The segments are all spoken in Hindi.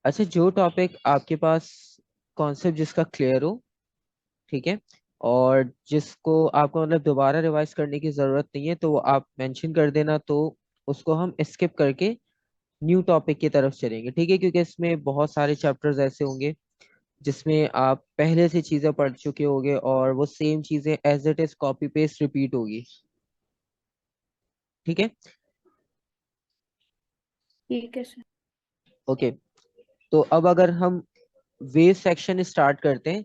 अच्छा, जो टॉपिक आपके पास कॉन्सेप्ट जिसका क्लियर हो, ठीक है, और जिसको आपको मतलब दोबारा रिवाइज करने की जरूरत नहीं है, तो वो आप मेंशन कर देना, तो उसको हम स्किप करके न्यू टॉपिक की तरफ चलेंगे, ठीक है, क्योंकि इसमें बहुत सारे चैप्टर्स ऐसे होंगे जिसमें आप पहले से चीजें पढ़ चुके होगे और वो सेम चीजें as it is copy paste repeat होगी। ठीक है। ठीक है सर। ओके। तो अब अगर हम वेव सेक्शन स्टार्ट करते हैं,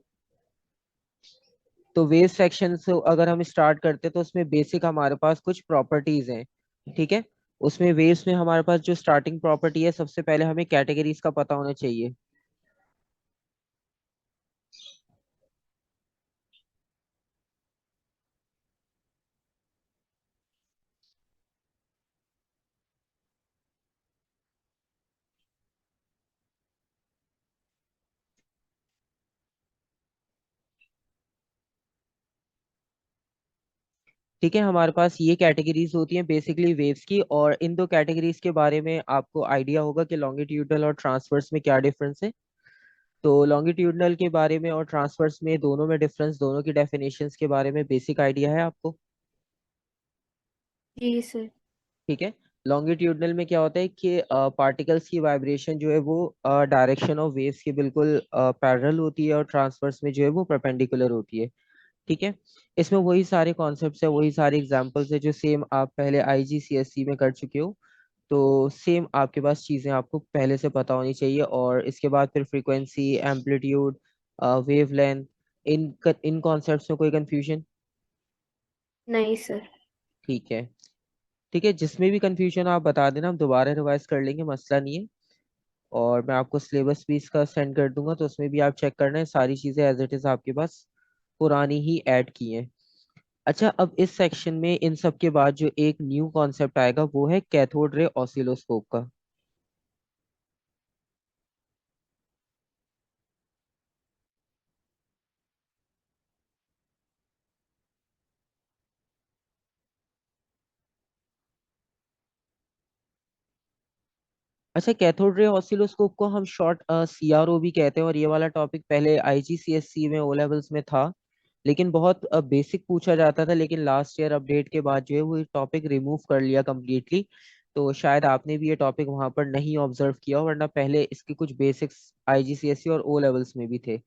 तो वेव सेक्शन से अगर हम स्टार्ट करते हैं तो उसमें बेसिक हमारे पास कुछ प्रॉपर्टीज हैं। ठीक है। उसमें वेव्स में हमारे पास जो स्टार्टिंग प्रॉपर्टी है, सबसे पहले हमें कैटेगरीज का पता होना चाहिए। ठीक है, हमारे पास ये कैटेगरीज होती हैं बेसिकली वेव्स की, और इन दो कैटेगरीज के बारे में आपको आइडिया होगा कि लॉन्गिट्यूडनल और ट्रांसवर्स में क्या डिफरेंस है। तो लॉन्गिट्यूडनल के बारे में और ट्रांसवर्स में, दोनों में डिफरेंस, दोनों की डेफिनेशंस के बारे में बेसिक आइडिया है आपको। जी सर। ठीक है। लॉन्गिट्यूडनल में क्या होता है कि पार्टिकल्स की वाइब्रेशन जो है वो डायरेक्शन ऑफ वेव्स के बिल्कुल पैरेलल होती है, और ट्रांसवर्स में जो है वो परपेंडिकुलर होती है। ठीक है। इसमें वही सारे कॉन्सेप्ट्स है, वही सारे एग्जांपल्स है जो सेम आप पहले आईजीसीएसई में कर चुके हो। तो सेम आपके पास चीजें आपको पहले से पता होनी चाहिए, और इसके बाद फिर फ्रीक्वेंसी, एम्पलीट्यूड, वेवलेंथ, इन कॉन्सेप्ट्स में कोई कंफ्यूजन? नहीं सर। ठीक है। ठीक है, जिसमें भी कंफ्यूजन आप बता देना, हम दोबारा रिवाइज कर लेंगे, मसला नहीं है। और मैं आपको सिलेबस भी इसका सेंड कर दूंगा, तो उसमें भी आप चेक करना है, सारी चीजें एज इट इज आपके पास पुरानी ही ऐड की हैं। अच्छा, अब इस सेक्शन में इन सब के बाद जो एक न्यू कॉन्सेप्ट आएगा वो है कैथोड रे ऑसिलोस्कोप का। अच्छा, कैथोड रे ऑसिलोस्कोप को हम शॉर्ट सीआरओ भी कहते हैं, और ये वाला टॉपिक पहले आईजीसीएससी में ओ लेवल्स में था, लेकिन बहुत बेसिक पूछा जाता था, लेकिन लास्ट ईयर अपडेट के बाद जो है वो टॉपिक रिमूव कर लिया कम्प्लीटली। तो शायद आपने भी ये टॉपिक वहां पर नहीं ऑब्जर्व किया, वरना पहले इसके कुछ बेसिक्स आईजीसीएससी और ओ लेवल्स में भी थे।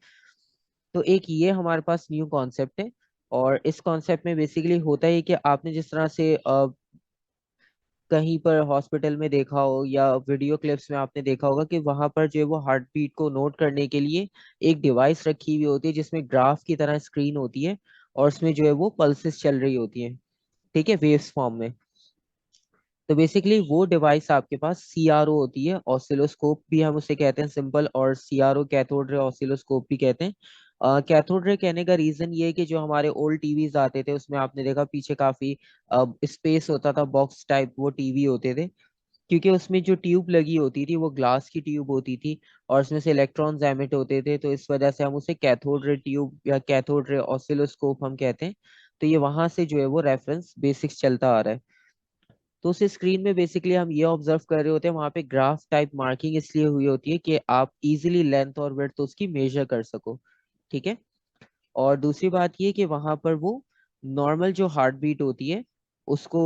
तो एक ये हमारे पास न्यू कॉन्सेप्ट है, और इस कॉन्सेप्ट में बेसिकली होता है कि आपने जिस तरह से कहीं पर हॉस्पिटल में देखा हो या वीडियो क्लिप्स में आपने देखा होगा कि वहां पर जो है वो हार्ट बीट को नोट करने के लिए एक डिवाइस रखी हुई होती है, जिसमें ग्राफ की तरह स्क्रीन होती है, और उसमें जो है वो पल्सेस चल रही होती हैं, ठीक है, वेव्स फॉर्म में। तो बेसिकली वो डिवाइस आपके पास सीआरओ होती है, ऑसिलोस्कोप भी हम उसे कहते हैं सिंपल, और सीआरओ कैथोड रे ऑसिलोस्कोप भी कहते हैं। कैथोड रे कहने का रीजन ये है कि जो हमारे ओल्ड टीवीज आते थे उसमें आपने देखा पीछे काफी स्पेस होता था, बॉक्स टाइप वो टीवी होते थे, क्योंकि उसमें जो ट्यूब लगी होती थी वो ग्लास की ट्यूब होती थी, और उसमें से इलेक्ट्रॉन्स एमिट होते थे, तो इस वजह से हम उसे कैथोड रे ट्यूब या कैथोड रे ऑसिलोस्कोप हम कहते हैं। तो ये वहां से जो है वो रेफरेंस बेसिक्स चलता आ रहा है। तो उस स्क्रीन में बेसिकली हम ये ऑब्जर्व कर रहे होते हैं, वहां पे ग्राफ टाइप मार्किंग इसलिए हुई होती है कि आप इजीली लेंथ और विड्थ तो उसकी मेजर कर सको। ठीक है। और दूसरी बात ये कि वहां पर वो नॉर्मल जो हार्ट बीट होती है उसको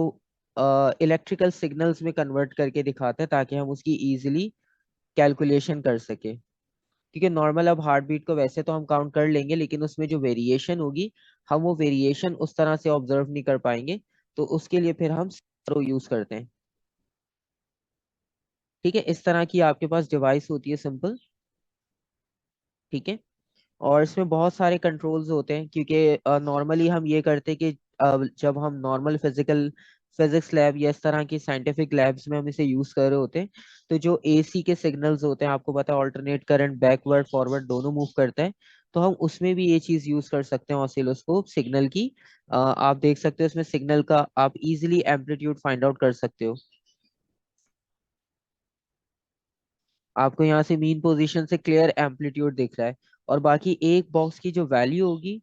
इलेक्ट्रिकल सिग्नल्स में कन्वर्ट करके दिखाता है, ताकि हम उसकी इजीली कैलकुलेशन कर सके। क्योंकि नॉर्मल अब हार्ट बीट को वैसे तो हम काउंट कर लेंगे, लेकिन उसमें जो वेरिएशन होगी, हम वो वेरिएशन उस तरह से ऑब्जर्व नहीं कर पाएंगे, तो उसके लिए फिर हम यूज करते हैं। ठीक है, इस तरह की आपके पास डिवाइस होती है सिंपल। ठीक है। और इसमें बहुत सारे कंट्रोल्स होते हैं, क्योंकि नॉर्मली हम ये करते हैं कि जब हम नॉर्मल फिजिक्स लैब या इस तरह की साइंटिफिक लैब्स में हम इसे यूज कर रहे होते हैं, तो जो एसी के सिग्नल्स होते हैं, आपको पता है ऑल्टरनेट करंट बैकवर्ड फॉरवर्ड दोनों मूव करता है, तो हम उसमें भी ये चीज यूज कर सकते हैं, ऑसिलोस्कोप सिग्नल की। आप देख सकते हो उसमें सिग्नल का आप इजीली एम्पलीट्यूड फाइंड आउट कर सकते हो। आपको यहाँ से मीन पोजीशन से क्लियर एम्पलीट्यूड दिख रहा है, और बाकी एक बॉक्स की जो वैल्यू होगी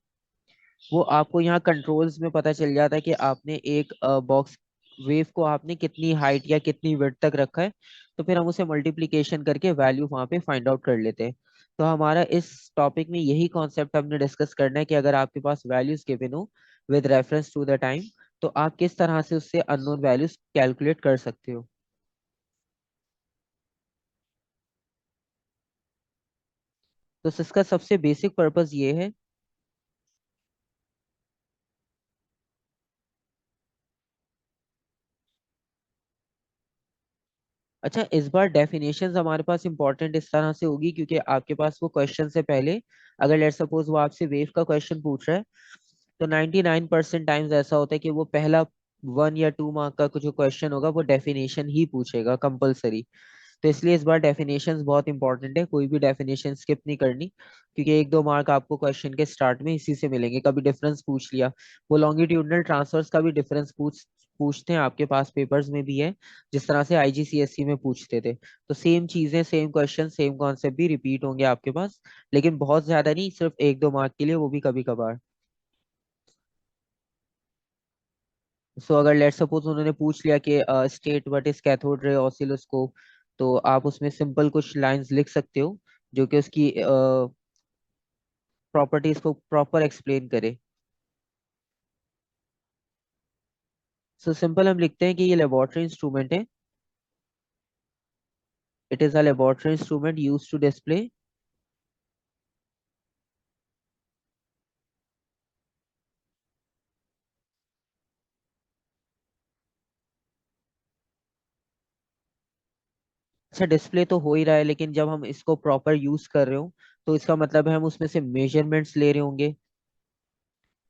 वो आपको यहाँ कंट्रोल्स में पता चल जाता है कि आपने एक बॉक्स वेव को आपने कितनी हाइट या कितनी विड्थ तक रखा है, तो फिर हम उसे मल्टीप्लिकेशन करके वैल्यू वहां पे फाइंड आउट कर लेते हैं। तो हमारा इस टॉपिक में यही कॉन्सेप्ट हमने डिस्कस करना है कि अगर आपके पास वैल्यूज गिवन हो with reference to the time, तो आप किस तरह से उससे अननोन वैल्यूज कैलकुलेट कर सकते हो। तो इसका सबसे बेसिक पर्पस ये है। अच्छा, इस बार डेफिनेशंस हमारे पास इंपॉर्टेंट इस तरह से होगी क्योंकि आपके पास वो क्वेश्चन से पहले, अगर लेट सपोज वो आपसे वेव का क्वेश्चन पूछ रहा है, तो 99% टाइम्स ऐसा होता है कि वो पहला 1 या 2 मार्क का कुछ जो क्वेश्चन होगा वो डेफिनेशन ही पूछेगा कंपलसरी। तो इसलिए इस बार डेफिनेशंस बहुत इंपॉर्टेंट है, कोई भी डेफिनेशन स्किप नहीं करनी, क्योंकि 1-2 मार्क आपको क्वेश्चन के स्टार्ट में इसी से मिलेंगे। कभी डिफरेंस पूछ लिया, वो लॉन्गिट्यूडनल ट्रांसफर्स का भी डिफरेंस पूछते हैं, आपके पास पेपर्स में भी है, जिस तरह से आईजीसीएससी में पूछते थे। तो सेम चीजें, सेम क्वेश्चन, सेम कॉन्सेप्ट भी रिपीट होंगे आपके पास, लेकिन बहुत ज्यादा नहीं, सिर्फ 1-2 मार्क के लिए, वो भी कभी कभार। सो अगर लेट सपोज उन्होंने पूछ लिया कि state what is cathode ray oscilloscope, तो आप उसमें सिंपल कुछ लाइंस लिख सकते हो जो कि उसकी प्रॉपर्टीज को प्रॉपर एक्सप्लेन करे। सो सिंपल हम लिखते हैं कि ये लेबोरेटरी इंस्ट्रूमेंट है। It is a laboratory instrument use to display. अच्छा, डिस्प्ले तो हो ही रहा है, लेकिन जब हम इसको प्रॉपर यूज कर रहे हो, तो इसका मतलब है हम उसमें से मेजरमेंट्स ले रहे होंगे।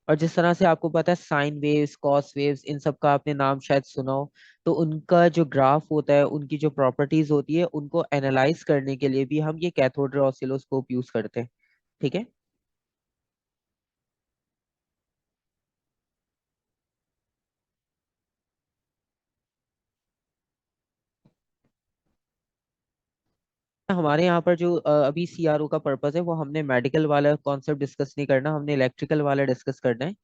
और जिस तरह से आपको पता है साइन वेव्स, कॉस वेव्स, इन सब का आपने नाम शायद सुना हो, तो उनका जो ग्राफ होता है, उनकी जो प्रॉपर्टीज होती है, उनको एनालाइज करने के लिए भी हम ये कैथोड रे ऑसिलोस्कोप यूज करते हैं। ठीक है। हमारे यहाँ पर जो अभी सीआरओ का पर्पस है, वो हमने मेडिकल वाला कॉन्सेप्ट डिस्कस नहीं करना, हमने इलेक्ट्रिकल वाला डिस्कस करना है।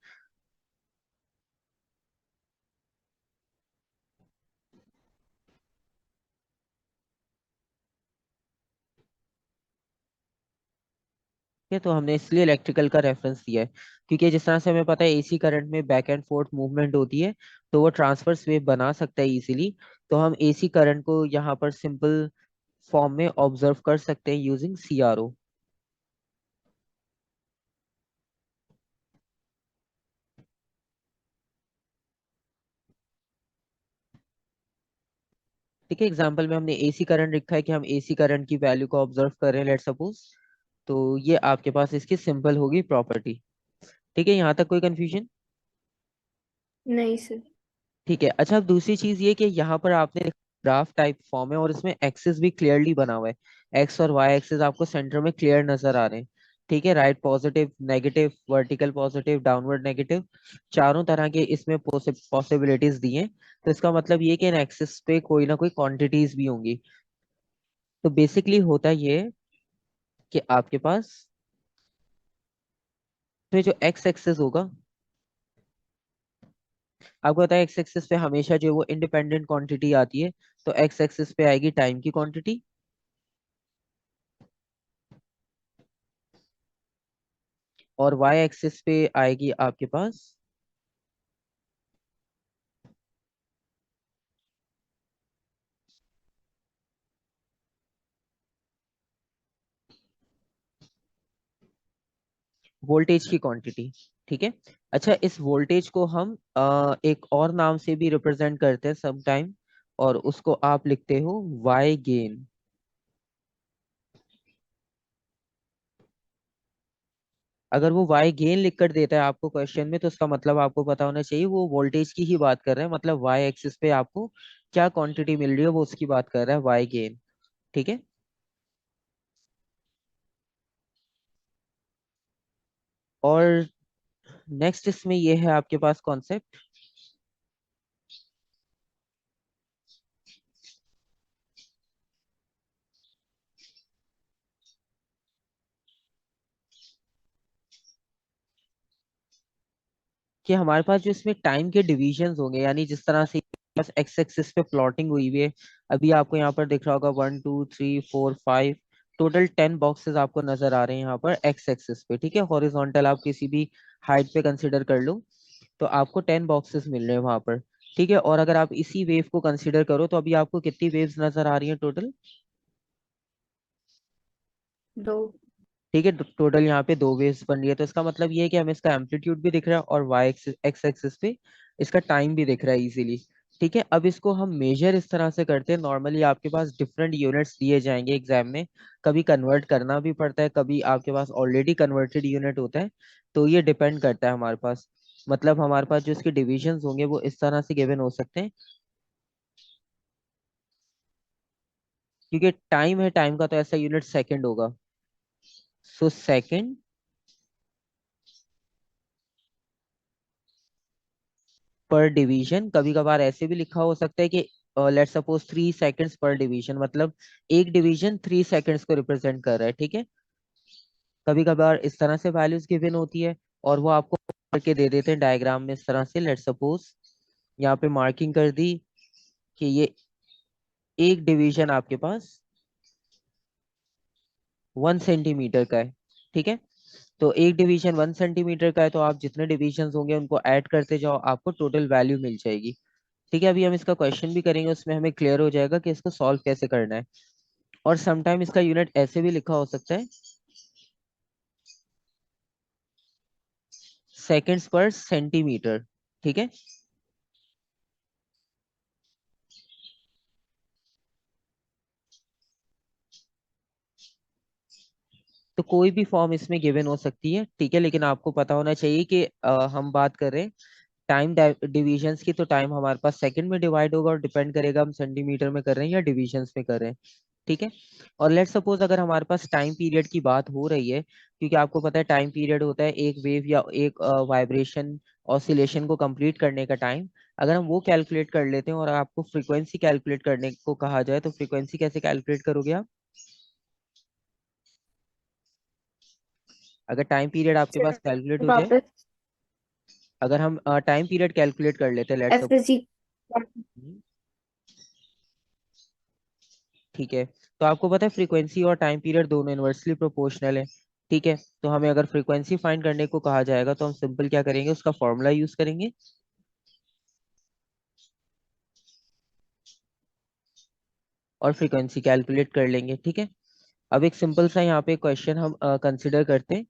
ठीक है, तो हमने इसलिए इलेक्ट्रिकल का रेफरेंस दिया है, क्योंकि जिस तरह से हमें पता है एसी करंट में बैक एंड फोर्थ मूवमेंट होती है, तो वो ट्रांसवर्स वेव बना सकता है इजीली। तो हम एसी करंट को यहाँ पर सिंपल फॉर्म में ऑब्जर्व कर सकते हैं यूजिंग सीआरओ। ठीक है, एग्जाम्पल में हमने एसी करंट लिखा है कि हम एसी करंट की वैल्यू को ऑब्जर्व कर रहे हैं, लेट सपोज। तो ये आपके पास इसकी सिंपल होगी प्रॉपर्टी। ठीक है, यहाँ तक कोई कंफ्यूजन? नहीं सर। ठीक है। अच्छा, अब दूसरी चीज ये कि यहाँ पर आपने ग्राफ टाइप फॉर्म है और इसमें एक्सिस भी क्लियरली बना हुआ है। एक्स और वाई एक्सिस आपको सेंटर में क्लियर नजर आ रहे हैं। ठीक है, right positive negative, vertical positive, downward negative, चारों तरह के इसमें पॉसिबिलिटीज दी हैं। तो इसका मतलब ये कि इन एक्सिस पे कोई ना कोई क्वांटिटीज भी होंगी। तो बेसिकली होता ये है कि आपके पास तो जो एक्स एक्सिस होगा, आपको पता है एक्स एक्सिस पे हमेशा जो वो इंडिपेंडेंट क्वांटिटी आती है, तो एक्स एक्सिस पे आएगी टाइम की क्वांटिटी, और वाई एक्सिस पे आएगी आपके पास वोल्टेज की क्वांटिटी। ठीक है। अच्छा, इस वोल्टेज को हम एक और नाम से भी रिप्रेजेंट करते हैं सम टाइम, और उसको आप लिखते हो वाई गेन। अगर वो वाई गेन लिख कर देता है आपको क्वेश्चन में, तो उसका मतलब आपको पता होना चाहिए वो वोल्टेज की ही बात कर रहे हैं, मतलब वाई एक्सिस पे आपको क्या क्वांटिटी मिल रही है वो उसकी बात कर रहा है, वाई गेन। ठीक है। और नेक्स्ट इसमें ये है आपके पास कॉन्सेप्ट कि हमारे पास जो इसमें टाइम के डिविजन्स होंगे, यानी जिस तरह से पास एक्स एक्सिस पे प्लॉटिंग हुई हुई है। अभी आपको यहाँ पर दिख रहा होगा 1 2 3 4 5, टोटल 10 बॉक्सेस आपको नजर आ रहे हैं यहाँ पर एक्स एक्सिस पे। ठीक है, हॉरिजॉन्टल आप किसी भी हाइट पे कंसिडर कर लो तो आपको 10 बॉक्सेस मिल रहे हैं वहां पर। ठीक है, और अगर आप इसी वेव को कंसिडर करो तो अभी आपको कितनी वेव्स नजर आ रही हैं टोटल? दो। ठीक है, टोटल यहाँ पे 2 वेव्स बन रही है, तो इसका मतलब ये है कि हमें इसका एम्पलीट्यूड भी दिख रहा है और वाई एक्स एक्सिस पे इसका टाइम भी दिख रहा है इजीली। ठीक है, अब इसको हम मेजर इस तरह से करते हैं। नॉर्मली आपके पास डिफरेंट यूनिट्स दिए जाएंगे एग्जाम में, कभी कन्वर्ट करना भी पड़ता है, कभी आपके पास ऑलरेडी कन्वर्टेड यूनिट होता है। तो ये डिपेंड करता है हमारे पास, मतलब हमारे पास जो इसके डिविजन्स होंगे वो इस तरह से गिवन हो सकते हैं। क्योंकि टाइम है, टाइम का तो ऐसा यूनिट सेकंड होगा। सो सेकंड पर डिवीजन, कभी कभार ऐसे भी लिखा हो सकता है कि लेट्स सपोज 3 सेकंड्स पर डिवीजन, मतलब एक डिवीजन 3 सेकंड्स को रिप्रेजेंट कर रहा है। ठीक है, कभी कभार इस तरह से वैल्यूज गिवन होती है और वो आपको करके दे देते हैं डायग्राम में इस तरह से। लेट्स सपोज यहाँ पे मार्किंग कर दी कि ये एक डिवीजन आपके पास 1 सेंटीमीटर का है। ठीक है, तो एक डिवीजन 1 सेंटीमीटर का है, तो आप जितने डिविजन होंगे उनको ऐड करते जाओ, आपको टोटल वैल्यू मिल जाएगी। ठीक है, अभी हम इसका क्वेश्चन भी करेंगे, उसमें हमें क्लियर हो जाएगा कि इसको सॉल्व कैसे करना है। और समटाइम इसका यूनिट ऐसे भी लिखा हो सकता है, सेकंड्स पर सेंटीमीटर। ठीक है, तो कोई भी फॉर्म इसमें गिवन हो सकती है। ठीक है, लेकिन आपको पता होना चाहिए कि हम बात कर रहे हैं टाइम डिविजन्स की, तो टाइम हमारे पास सेकंड में डिवाइड होगा और डिपेंड करेगा हम सेंटीमीटर में कर रहे हैं या डिविजन्स में कर रहे हैं। ठीक है, और लेट्स सपोज अगर हमारे पास टाइम पीरियड की बात हो रही है, क्योंकि आपको पता है टाइम पीरियड होता है एक वेव या एक वाइब्रेशन ऑसिलेशन को कंप्लीट करने का टाइम। अगर हम वो कैलकुलेट कर लेते हैं और आपको फ्रीक्वेंसी कैलकुलेट करने को कहा जाए तो फ्रीक्वेंसी कैसे कैलकुलेट करोगे आप? अगर टाइम पीरियड आपके पास कैलकुलेट हो जाए, वापस। अगर हम टाइम पीरियड कैलकुलेट कर लेते हैं लेट्स एफ सपोज। इज ठीक है, तो आपको पता है फ्रीक्वेंसी और टाइम पीरियड दोनों इनवर्सली प्रोपोर्शनल है। ठीक है, तो हमें अगर फ्रीक्वेंसी फाइंड करने को कहा जाएगा तो हम सिंपल क्या करेंगे, उसका फॉर्मूला यूज करेंगे और फ्रीक्वेंसी कैलकुलेट कर लेंगे। ठीक है, अब एक सिंपल सा यहाँ पे क्वेश्चन हम कंसिडर करते हैं,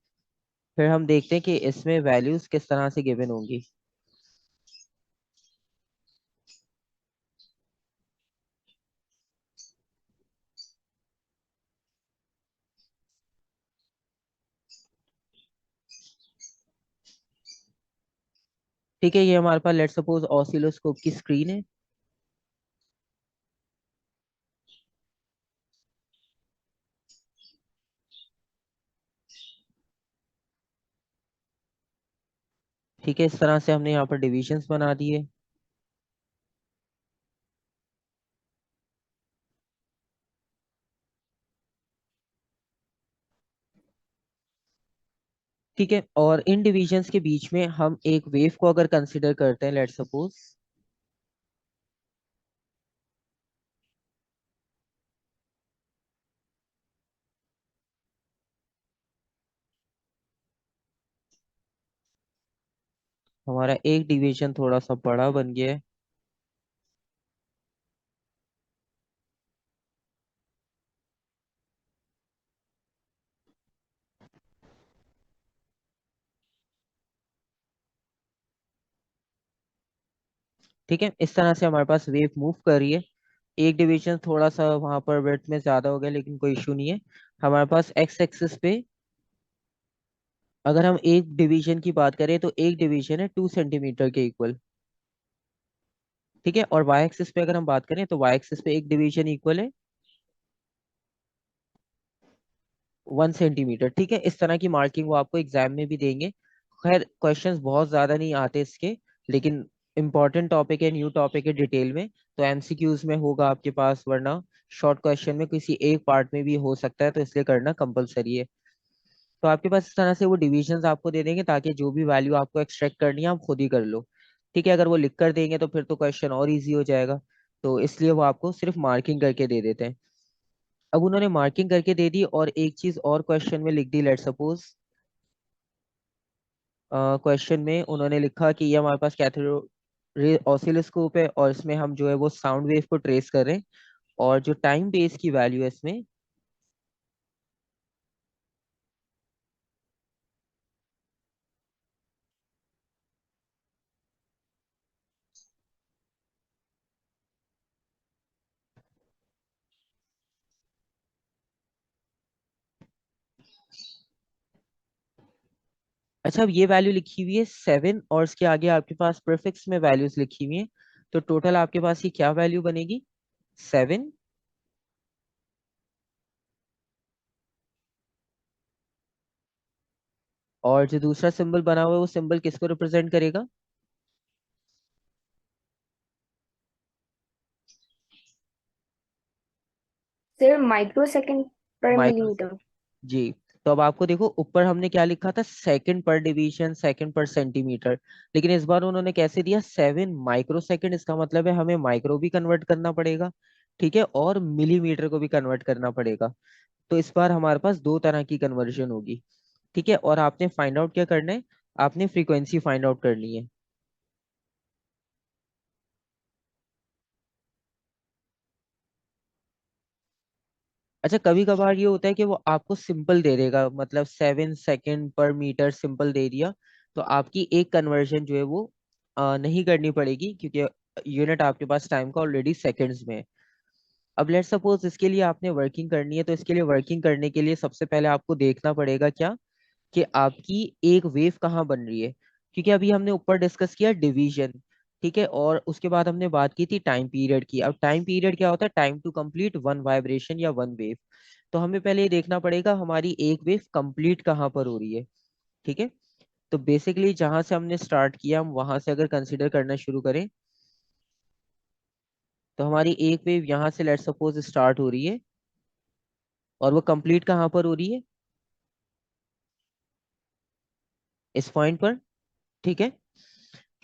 फिर हम देखते हैं कि इसमें वैल्यूज किस तरह से गिवन होंगी। ठीक है, ये हमारे पास लेट्स सपोज ऑसिलोस्कोप की स्क्रीन है। ठीक है, इस तरह से हमने यहाँ पर डिविजन्स बना दिए। ठीक है, और इन डिविजन्स के बीच में हम एक वेव को अगर कंसिडर करते हैं लेट्स सपोज, हमारा एक डिवीजन थोड़ा सा बड़ा बन गया है। ठीक है, इस तरह से हमारे पास वेव मूव कर रही है। एक डिवीजन थोड़ा सा वहां पर वेट में ज्यादा हो गया लेकिन कोई इशू नहीं है। हमारे पास एक्स एक्सिस पे अगर हम एक डिवीजन की बात करें तो एक डिवीजन है 2 सेंटीमीटर के इक्वल। ठीक है, और वाई एक्सिस पे अगर हम बात करें तो वाई एक्सिस पे एक डिवीजन इक्वल है 1 सेंटीमीटर। ठीक है, इस तरह की मार्किंग वो आपको एग्जाम में भी देंगे। खैर क्वेश्चंस बहुत ज्यादा नहीं आते इसके, लेकिन इंपॉर्टेंट टॉपिक है, न्यू टॉपिक है डिटेल में, तो एमसीक्यूज में होगा आपके पास, वरना शॉर्ट क्वेश्चन में किसी एक पार्ट में भी हो सकता है, तो इसलिए करना कंपलसरी है। तो आपके पास इस तरह से वो डिविजन्स आपको दे देंगे ताकि जो भी वैल्यू आपको एक्सट्रैक्ट करनी है आप खुद ही कर लो। ठीक है, अगर वो लिख कर देंगे तो फिर तो क्वेश्चन और इजी हो जाएगा, तो इसलिए वो आपको सिर्फ मार्किंग करके दे देते हैं। अब उन्होंने मार्किंग करके दे दी और एक चीज और क्वेश्चन में लिख दी, लेट सपोज क्वेश्चन में उन्होंने लिखा कि ये हमारे पास कैथोड ऑसिलोस्कोप है और इसमें हम जो है वो साउंड वेव को ट्रेस कर रहे हैं, और जो टाइम बेस की वैल्यू है इसमें। अच्छा, अब ये वैल्यू लिखी हुई है 7 और इसके आगे आपके पास प्रीफिक्स में वैल्यूज लिखी हुई हैं, तो टोटल आपके पास ये क्या वैल्यू बनेगी? 7। और जो दूसरा सिंबल बना हुआ है वो सिंबल किसको रिप्रेजेंट करेगा? सर माइक्रो सेकंड पर माइक्रो। मिलीमीटर। जी। तो अब आपको देखो, ऊपर हमने क्या लिखा था, सेकंड पर डिवीजन, सेकंड पर सेंटीमीटर, लेकिन इस बार उन्होंने कैसे दिया, 7 माइक्रो सेकंड। इसका मतलब है हमें माइक्रो भी कन्वर्ट करना पड़ेगा, ठीक है, और मिलीमीटर को भी कन्वर्ट करना पड़ेगा। तो इस बार हमारे पास दो तरह की कन्वर्जन होगी, ठीक है। और आपने फाइंड आउट क्या करना है, आपने फ्रीक्वेंसी फाइंड आउट करनी है। अच्छा, कभी कभार ये होता है कि वो आपको सिंपल दे देगा, मतलब 7 सेकेंड पर मीटर सिंपल दे दिया, तो आपकी एक कन्वर्जन जो है वो नहीं करनी पड़ेगी, क्योंकि यूनिट आपके पास टाइम का ऑलरेडी सेकंड्स में है। अब लेट सपोज इसके लिए आपने वर्किंग करनी है, तो इसके लिए वर्किंग करने के लिए सबसे पहले आपको देखना पड़ेगा क्या, कि आपकी एक वेव कहाँ बन रही है। क्योंकि अभी हमने ऊपर डिस्कस किया डिवीजन, ठीक है, और उसके बाद हमने बात की थी टाइम पीरियड की। अब टाइम पीरियड क्या होता है, time to complete one vibration या वन वेव। तो हमें पहले ये देखना पड़ेगा हमारी एक वेव कंप्लीट कहाँ पर हो रही है, ठीक है। तो बेसिकली जहां से हमने स्टार्ट किया, हम वहां से अगर कंसिडर करना शुरू करें, तो हमारी एक वेव यहाँ से लेट सपोज स्टार्ट हो रही है, और वो कंप्लीट कहाँ पर हो रही है, इस पॉइंट पर, ठीक है।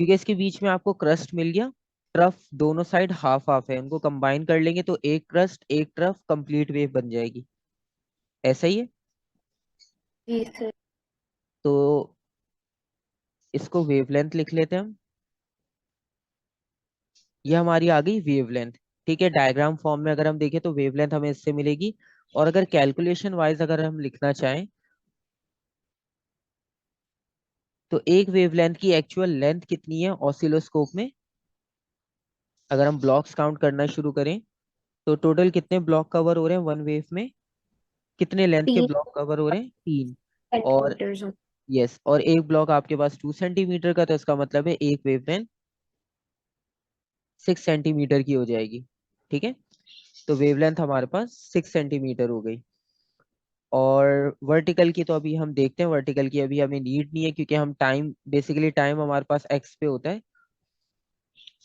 क्योंकि इसके बीच में आपको क्रस्ट मिल गया, ट्रफ दोनों साइड हाफ हाफ है, उनको कंबाइन कर लेंगे तो एक क्रस्ट एक ट्रफ कंप्लीट वेव बन जाएगी, ऐसा ही है। जी सर। तो इसको वेवलेंथ लिख लेते हैं हम। ये हमारी आ गई वेवलेंथ, ठीक है। डायग्राम फॉर्म में अगर हम देखें तो वेवलेंथ हमें इससे मिलेगी। और अगर कैलकुलेशन वाइज अगर हम लिखना चाहें, तो एक वेवलेंथ की एक्चुअल लेंथ कितनी है ऑसिलोस्कोप में, अगर हम ब्लॉक्स काउंट करना शुरू करें, तो टोटल कितने ब्लॉक कवर हो रहे हैं वन वेव में, कितने लेंथ के तीन ब्लॉक कवर हो रहे हैं, 3। और सेंटीमीटर। यस, और एक ब्लॉक आपके पास 2 सेंटीमीटर का, तो इसका मतलब है एक वेवलेंथ 6 सेंटीमीटर की हो जाएगी, ठीक है। तो वेवलेंथ हमारे पास 6 सेंटीमीटर हो गई। और वर्टिकल की तो अभी हम देखते हैं, वर्टिकल की अभी हमें नीड नहीं है, क्योंकि हम टाइम, बेसिकली टाइम हमारे पास एक्स पे होता है,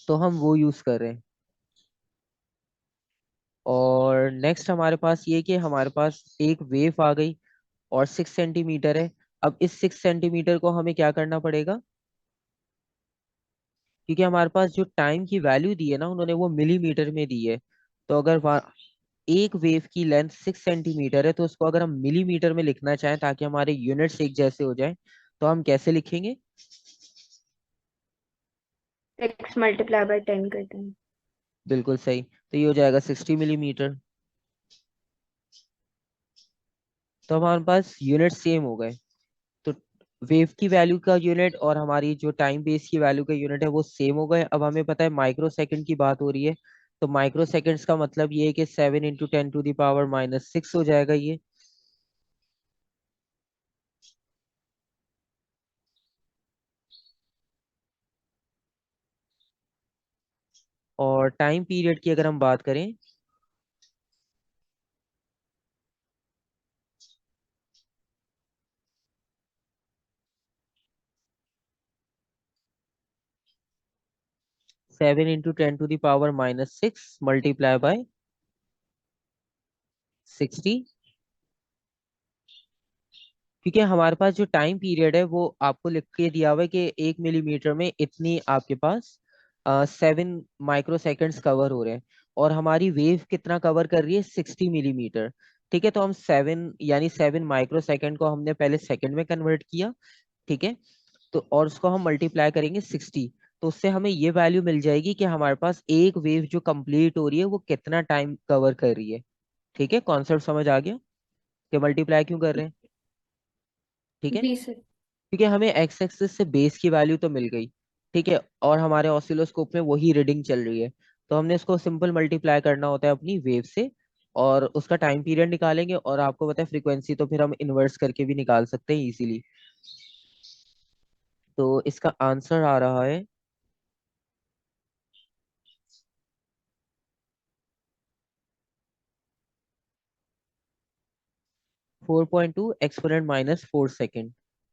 तो हम वो यूज कर रहे हैं। और नेक्स्ट हमारे पास ये कि हमारे पास एक वेव आ गई और 6 सेंटीमीटर है। अब इस 6 सेंटीमीटर को हमें क्या करना पड़ेगा, क्योंकि हमारे पास जो टाइम की वैल्यू दी है ना उन्होंने, वो मिलीमीटर में दी है। तो अगर एक वेव की लेंथ 6 सेंटीमीटर है, तो उसको अगर हम मिलीमीटर में लिखना चाहें ताकि हमारे यूनिट्स एक जैसे हो जाएं, तो हम कैसे लिखेंगे? 6 × 10 करते हैं। बिल्कुल सही, तो ये हो जाएगा 60 मिलीमीटर। तो हमारे पास यूनिट सेम हो गए। तो वेव की वैल्यू का यूनिट और हमारी जो टाइम बेस की वैल्यू का यूनिट है वो सेम हो गए। अब हमें पता है माइक्रो सेकंड की बात हो रही है, तो माइक्रो सेकंड्स का मतलब ये है कि 7 × 10⁻⁻⁶ हो जाएगा ये। और टाइम पीरियड की अगर हम बात करें, 7 × 10⁻⁻⁶ मल्टीप्लाई बाय 60, क्योंकि हमारे पास जो टाइम पीरियड है वो आपको लिख के दिया हुआ है कि 1 मिलीमीटर में इतनी आपके पास 7 माइक्रो सेकेंड्स कवर हो रहे हैं, और हमारी वेव कितना कवर कर रही है, 60 मिलीमीटर। ठीक है, तो हम 7 माइक्रो सेकेंड को हमने पहले सेकंड में कन्वर्ट किया। ठीक है, तो और उसको हम मल्टीप्लाई करेंगे 60, तो उससे हमें ये वैल्यू मिल जाएगी कि हमारे पास एक वेव जो कंप्लीट हो रही है वो कितना टाइम कवर कर रही है। ठीक है, कॉन्सेप्ट समझ आ गया कि मल्टीप्लाई क्यों कर रहे हैं। ठीक है, जी सर। क्योंकि हमें एक्स एक्सिस से बेस की वैल्यू तो मिल गई। ठीक है, और हमारे ऑसिलोस्कोप में वही रीडिंग चल रही है, तो हमने इसको सिंपल मल्टीप्लाई करना होता है अपनी वेव से, और उसका टाइम पीरियड निकालेंगे, और आपको पता है फ्रीक्वेंसी तो फिर हम इन्वर्स करके भी निकाल सकते हैं इजीली। तो इसका आंसर आ रहा है 4.2 एक्सपोनेंट -4 सेकेंड।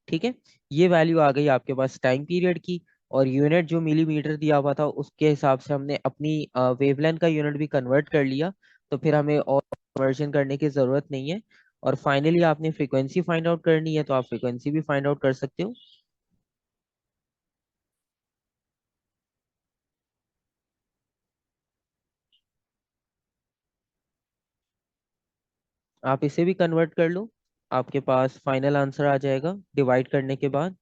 ठीक है, ये वैल्यू आ गई आपके पास टाइम पीरियड की, और यूनिट जो मिलीमीटर दिया हुआ था उसके हिसाब से हमने अपनी वेवलेंथ का यूनिट भी कन्वर्ट कर लिया, तो फिर हमें और कन्वर्जन करने की जरूरत नहीं है। और फाइनली आपने फ्रीक्वेंसी फाइंड आउट करनी है, तो आप फ्रीक्वेंसी भी फाइंड आउट कर सकते हो। आप इसे भी कन्वर्ट कर लो, आपके पास फाइनल आंसर आ जाएगा डिवाइड करने के बाद।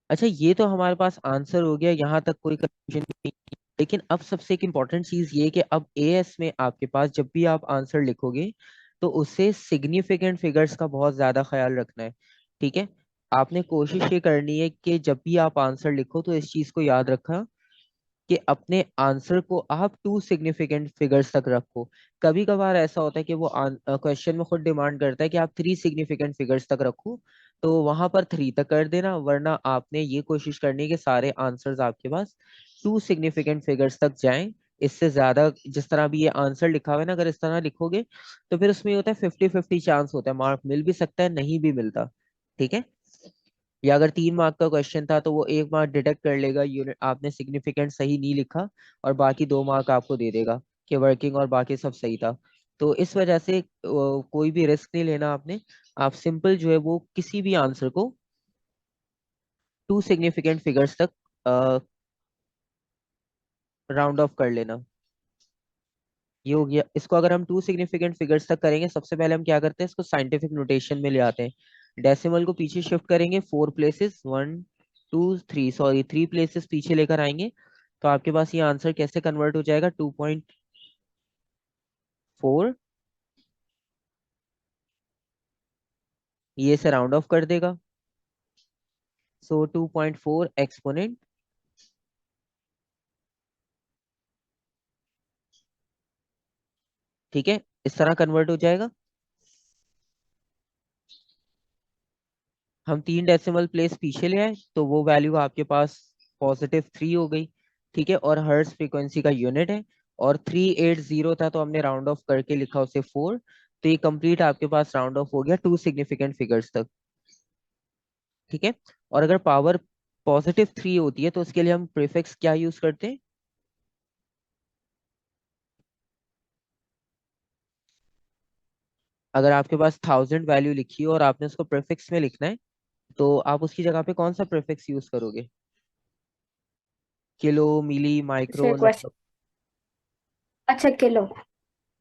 अच्छा, ये तो हमारे पास आंसर हो गया, यहाँ तक कोई कंफ्यूजन नहीं। लेकिन अब सबसे एक इम्पॉर्टेंट चीज ये कि अब एएस में आपके पास जब भी आप आंसर लिखोगे तो उससे सिग्निफिकेंट फिगर्स का बहुत ज्यादा ख्याल रखना है। ठीक है, आपने कोशिश ये करनी है कि जब भी आप आंसर लिखो तो इस चीज को याद रखा कि अपने आंसर को आप 2 सिग्निफिकेंट फिगर्स तक रखो। कभी कभार ऐसा होता है कि वो क्वेश्चन में खुद डिमांड करता है कि आप 3 सिग्निफिकेंट फिगर्स तक रखो, तो वहां पर 3 तक कर देना, वरना आपने ये कोशिश करनी है कि सारे आंसर्स आपके पास 2 सिग्निफिकेंट फिगर्स तक जाएं। इससे ज्यादा, जिस तरह भी ये आंसर लिखा हुआ है ना, अगर इस तरह लिखोगे तो फिर उसमें ये होता है 50-50 चांस होता है, मार्क मिल भी सकता है नहीं भी मिलता। ठीक है, या अगर 3 मार्क का क्वेश्चन था तो वो 1 मार्क डिडक्ट कर लेगा, यूनिट आपने सिग्निफिकेंट सही नहीं लिखा, और बाकी 2 मार्क आपको दे देगा कि वर्किंग और बाकी सब सही था। तो इस वजह से कोई भी रिस्क नहीं लेना आपने। आप सिंपल जो है वो किसी भी आंसर को 2 सिग्निफिकेंट फिगर्स तक राउंड ऑफ कर लेना। ये हो गया। इसको अगर हम 2 सिग्निफिकेंट फिगर्स तक करेंगे, सबसे पहले हम क्या करते हैं, इसको साइंटिफिक नोटेशन में ले आते हैं। डेसिमल को पीछे शिफ्ट करेंगे 4 प्लेसेस, 1 2 3, सॉरी 3 प्लेसेस पीछे लेकर आएंगे, तो आपके पास ये आंसर कैसे कन्वर्ट हो जाएगा, 2.4, ये से राउंड ऑफ कर देगा, सो 2.4 एक्सपोनेंट। ठीक है, इस तरह कन्वर्ट हो जाएगा। हम 3 डेसिमल प्लेस पीछे ले आए तो वो वैल्यू आपके पास +3 हो गई। ठीक है, और हर्ट्ज फ्रीक्वेंसी का यूनिट है, और 380 था तो हमने राउंड ऑफ करके लिखा उसे 4, तो ये कंप्लीट आपके पास राउंड ऑफ हो गया 2 सिग्निफिकेंट फिगर्स तक। ठीक है, और अगर पावर +3 होती है तो उसके लिए हम प्रीफिक्स क्या यूज करते हैं। अगर आपके पास 1000 वैल्यू लिखी हो और आपने उसको प्रीफिक्स में लिखना है, तो आप उसकी जगह पे कौन सा प्रीफिक्स यूज करोगे, किलो, मिली, माइक्रो, सर क्वेश्चन। मतलब। अच्छा किलो।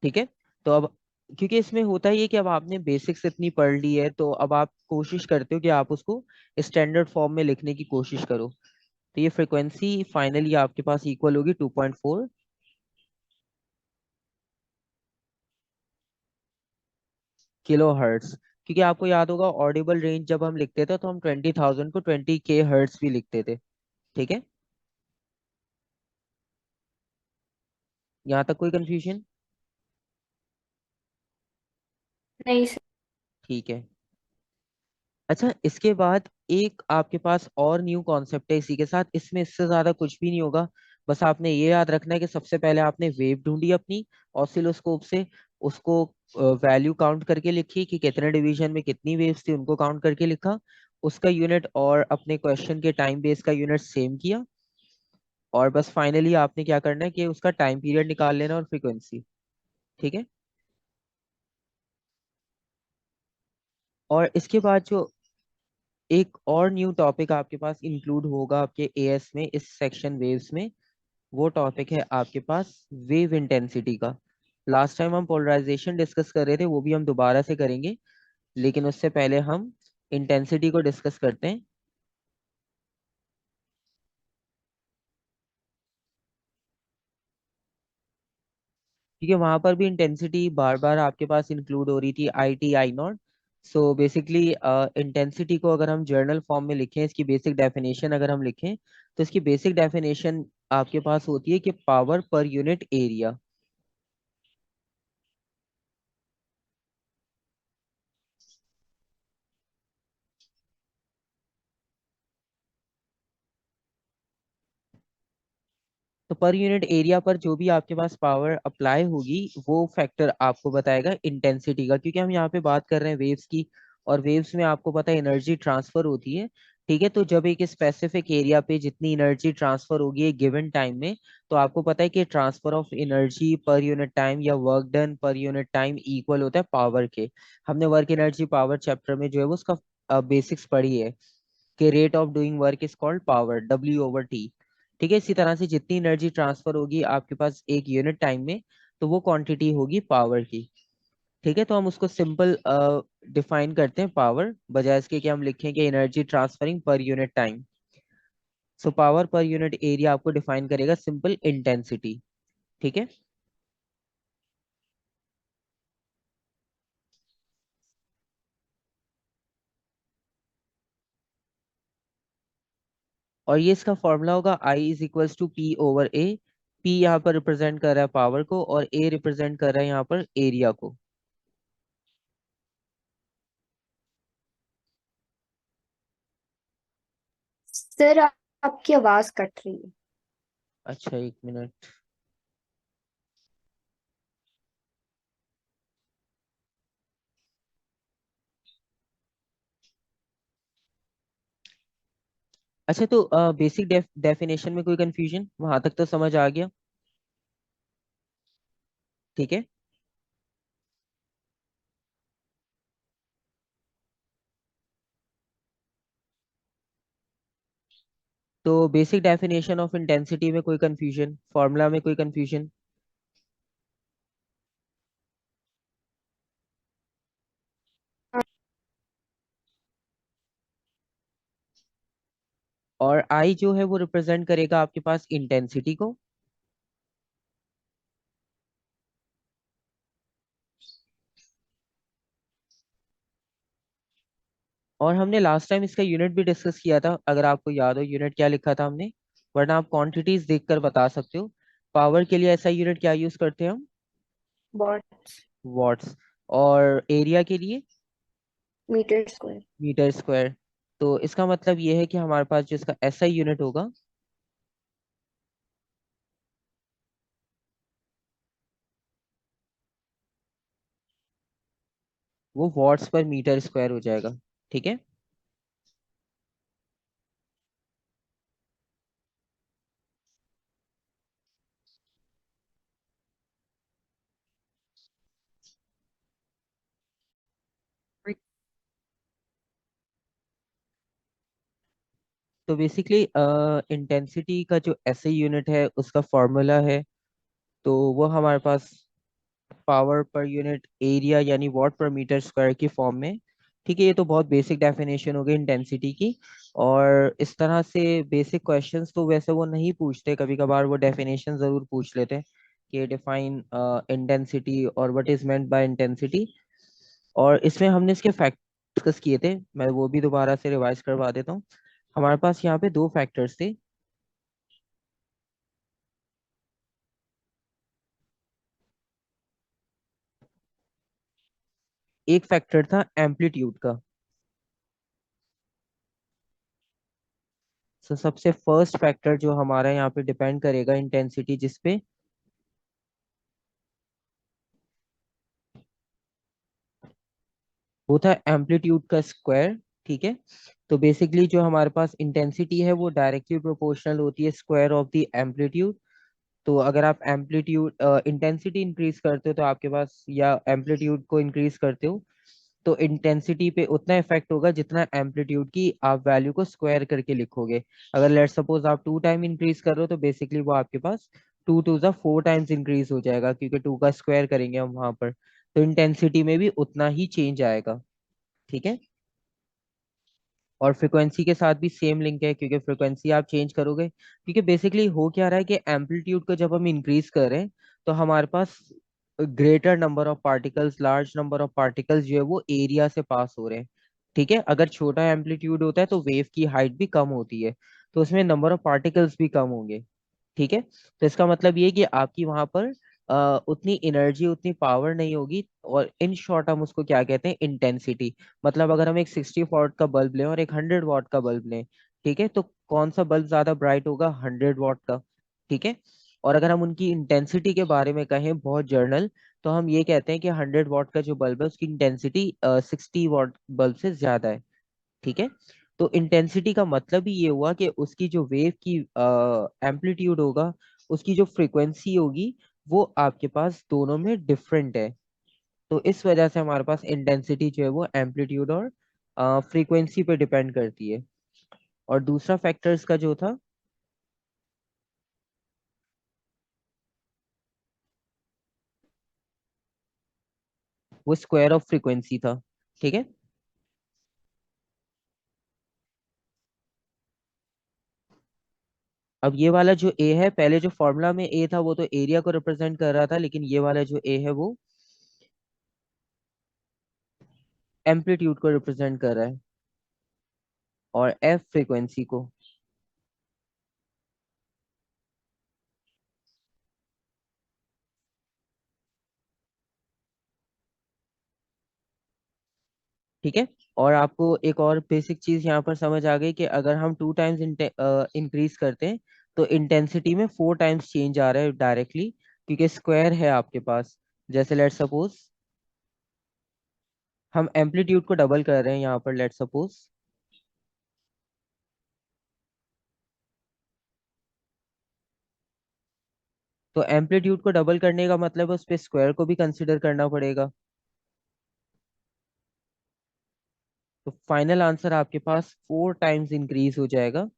ठीक है, तो अब क्योंकि इसमें होता ही है कि अब आपने बेसिक्स इतनी पढ़ ली है, तो अब आप कोशिश करते हो कि आप उसको स्टैंडर्ड फॉर्म में लिखने की कोशिश करो। तो ये फ्रिक्वेंसी फाइनली आपके पास इक्वल होगी 2.4 किलो हर्ट्स। क्योंकि आपको याद होगा ऑडिबल रेंज जब हम लिखते थे तो हम 20,000 को 20K हर्ट्स भी लिखते थे। ठीक है, यहाँ तक कोई कंफ्यूजन। नहीं सर। ठीक है। अच्छा, इसके बाद एक आपके पास और न्यू कॉन्सेप्ट है इसी के साथ, इसमें इससे ज्यादा कुछ भी नहीं होगा। बस आपने ये याद रखना है कि सबसे पहले आपने वेव ढूंढी अपनी ऑसिलोस्कोप से, उसको वैल्यू काउंट करके लिखी कि कितने डिवीजन में कितनी वेव्स थी, उनको काउंट करके लिखा। उसका यूनिट और अपने क्वेश्चन के टाइम बेस का यूनिट सेम किया, और बस फाइनली आपने क्या करना है कि उसका टाइम पीरियड निकाल लेना और फ्रीक्वेंसी। ठीक है। और इसके बाद जो एक और न्यू टॉपिक आपके पास इंक्लूड होगा आपके एएस में, इस सेक्शन वेव्स में, वो टॉपिक है आपके पास वेव इंटेंसिटी का। लास्ट टाइम हम पोलराइजेशन डिस्कस कर रहे थे, वो भी हम दोबारा से करेंगे, लेकिन उससे पहले हम इंटेंसिटी को डिस्कस करते हैं। क्योंकि वहां पर भी इंटेंसिटी बार बार आपके पास इंक्लूड हो रही थी, I T I not. So basically intensity को अगर हम जर्नल फॉर्म में लिखें, इसकी बेसिक डेफिनेशन अगर हम लिखें, तो इसकी बेसिक डेफिनेशन आपके पास होती है कि पावर पर यूनिट एरिया। तो पर यूनिट एरिया पर जो भी आपके पास पावर अप्लाई होगी, वो फैक्टर आपको बताएगा इंटेंसिटी का, क्योंकि हम यहाँ पे बात कर रहे हैं वेव्स की, और वेव्स में आपको पता है एनर्जी ट्रांसफर होती है। ठीक है, तो जब एक स्पेसिफिक एरिया पे जितनी एनर्जी ट्रांसफर होगी एक गिवन टाइम में, तो आपको पता है कि transfer of energy per unit time या work done per unit time equal होता है पावर के। हमने वर्क एनर्जी पावर चैप्टर में जो है वो उसका बेसिक्स पढ़ी है, कि rate of doing work is called power, W/T। ठीक है, इसी तरह से जितनी एनर्जी ट्रांसफर होगी आपके पास एक यूनिट टाइम में, तो वो क्वांटिटी होगी पावर की। ठीक है, तो हम उसको सिंपल डिफाइन करते हैं पावर, बजाय इसके कि हम लिखें कि एनर्जी ट्रांसफरिंग पर unit time. So power per unit area आपको डिफाइन करेगा सिंपल इंटेंसिटी। ठीक है। और ये इसका फॉर्मूला होगा I = P/A। P यहाँ पर रिप्रेजेंट कर रहा है पावर को, और A रिप्रेजेंट कर रहा है यहाँ पर एरिया को। सर आपकी आवाज कट रही है। अच्छा, एक मिनट। अच्छा, तो बेसिक डेफिनेशन में कोई कंफ्यूजन, वहां तक तो समझ आ गया? ठीक है। तो बेसिक डेफिनेशन ऑफ इंटेंसिटी में कोई कंफ्यूजन, फॉर्मूला में कोई कंफ्यूजन? और आई जो है वो रिप्रेजेंट करेगा आपके पास इंटेंसिटी को। और हमने लास्ट टाइम इसका यूनिट भी डिस्कस किया था, अगर आपको याद हो यूनिट क्या लिखा था हमने, वरना आप क्वांटिटीज देखकर बता सकते हो। पावर के लिए ऐसा यूनिट क्या यूज करते हैं हम? वॉट। वॉट्स। और एरिया के लिए? Metre square. Metre square. तो इसका मतलब ये है कि हमारे पास जो इसका ऐसा यूनिट होगा, वो वॉट्स पर मीटर स्क्वायर हो जाएगा। ठीक है। तो बेसिकली इंटेंसिटी का जो ऐसे यूनिट है उसका फॉर्मूला है, तो वो हमारे पास पावर पर यूनिट एरिया यानी वॉट पर मीटर स्क्वायर की फॉर्म में। ठीक है, ये तो बहुत बेसिक डेफिनेशन हो गई इंटेंसिटी की। और इस तरह से बेसिक क्वेश्चंस तो वैसे वो नहीं पूछते, कभी कभार वो डेफिनेशन जरूर पूछ लेते हैं कि डिफाइन इंटेंसिटी और what is meant by intensity. और इसमें हमने इसके फैक्ट डिस्कस किए थे, मैं वो भी दोबारा से रिवाइज करवा देता हूँ। हमारे पास यहाँ पे दो फैक्टर्स थे। एक फैक्टर था एम्पलीट्यूड का। तो सबसे फर्स्ट फैक्टर जो हमारा यहाँ पे डिपेंड करेगा इंटेंसिटी जिस पे, वो था एम्पलीट्यूड का स्क्वायर। ठीक है, तो बेसिकली जो हमारे पास इंटेंसिटी है वो डायरेक्टली प्रोपोर्शनल होती है स्क्वायर ऑफ द एम्पलीट्यूड। तो अगर आप एम्पलीट्यूड इंटेंसिटी इंक्रीज करते हो तो आपके पास, या एम्पलीट्यूड को इंक्रीज करते हो तो इंटेंसिटी पे उतना इफेक्ट होगा जितना एम्पलीट्यूड की आप वैल्यू को स्क्वायर करके लिखोगे। अगर लेट सपोज आप 2 टाइम इंक्रीज कर रहे हो तो बेसिकली वो आपके पास 2 टू द 4 टाइम्स इंक्रीज हो जाएगा, क्योंकि 2 का स्क्वायर करेंगे हम वहां पर। तो इंटेंसिटी में भी उतना ही चेंज आएगा। ठीक है। और फ्रिक्वेंसी के साथ भी सेम लिंक है, क्योंकि फ्रिक्वेंसी आप चेंज करोगे, क्योंकि बेसिकली हो क्या रहा है कि एम्पलीट्यूड को जब हम इंक्रीज कर रहे हैं तो हमारे पास greater number of particles, large number of particles जो है वो एरिया से पास हो रहे हैं। ठीक है। अगर छोटा एम्पलीट्यूड होता है तो वेव की हाइट भी कम होती है, तो उसमें नंबर ऑफ पार्टिकल्स भी कम होंगे। ठीक है। तो इसका मतलब ये है कि आपकी वहां पर उतनी एनर्जी, उतनी पावर नहीं होगी। और इन शॉर्ट हम उसको क्या कहते हैं, इंटेंसिटी। मतलब अगर हम एक 60 वॉट का बल्ब लें और एक 100 वॉट का बल्ब लें, ठीक है, तो कौन सा बल्ब ज्यादा ब्राइट होगा, 100 वॉट का। ठीक है। और अगर हम उनकी इंटेंसिटी के बारे में कहें बहुत जर्नल, तो हम ये कहते हैं कि 100 वॉट का जो बल्ब है उसकी इंटेंसिटी 60 वॉट बल्ब से ज्यादा है। ठीक है। तो इंटेंसिटी का मतलब ही ये हुआ कि उसकी जो वेव की एम्पलीट्यूड होगा, उसकी जो फ्रीक्वेंसी होगी, वो आपके पास दोनों में डिफरेंट है। तो इस वजह से हमारे पास इंटेंसिटी जो है वो एम्पलीट्यूड और फ्रीक्वेंसी पे डिपेंड करती है। और दूसरा फैक्टर्स का जो था वो स्क्वायर ऑफ फ्रीक्वेंसी था। ठीक है। अब ये वाला जो ए है, पहले जो फॉर्मूला में ए था वो तो एरिया को रिप्रेजेंट कर रहा था, लेकिन ये वाला जो ए है वो एम्पलीट्यूड को रिप्रेजेंट कर रहा है, और एफ फ्रीक्वेंसी को। ठीक है। और आपको एक और बेसिक चीज यहाँ पर समझ आ गई कि अगर हम 2 टाइम्स इंक्रीज करते हैं तो इंटेंसिटी में 4 टाइम्स चेंज आ रहा है डायरेक्टली, क्योंकि स्क्वायर है आपके पास। जैसे लेट सपोज हम एम्पलीट्यूड को डबल कर रहे हैं यहाँ पर, लेट सपोज। तो एम्पलीट्यूड को डबल करने का मतलब है उस पे स्क्वायर को भी कंसिडर करना पड़ेगा। तो फाइनल आंसर आपके पास 4 टाइम्स इंक्रीज हो जाएगा।